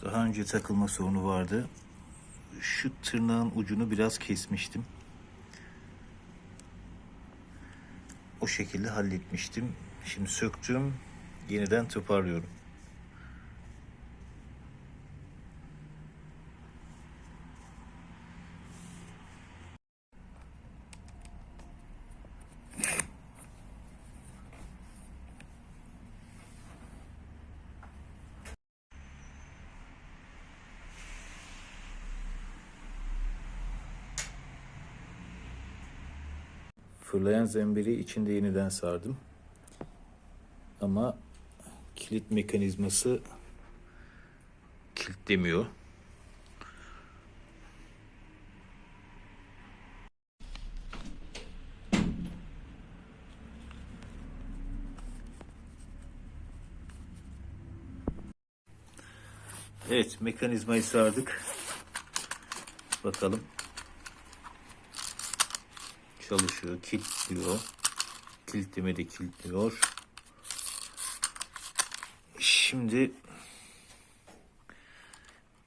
Daha önce takılma sorunu vardı. Şu tırnağın ucunu biraz kesmiştim. O şekilde halletmiştim. Şimdi söktüm. Yeniden toparlıyorum. Fırlayan zemberi içinde yeniden sardım. Ama kilit mekanizması kilitlemiyor. Evet, mekanizmayı sardık. Bakalım. Çalışıyor, kilitliyor. Kilitleme de kilitliyor. Şimdi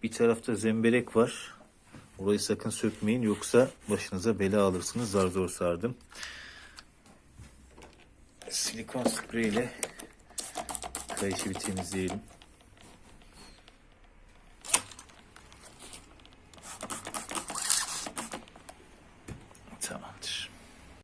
bir tarafta zemberek var. Orayı sakın sökmeyin, yoksa başınıza bela alırsınız. Zar zor sardım. Silikon sprey ile kayışı bir temizleyelim.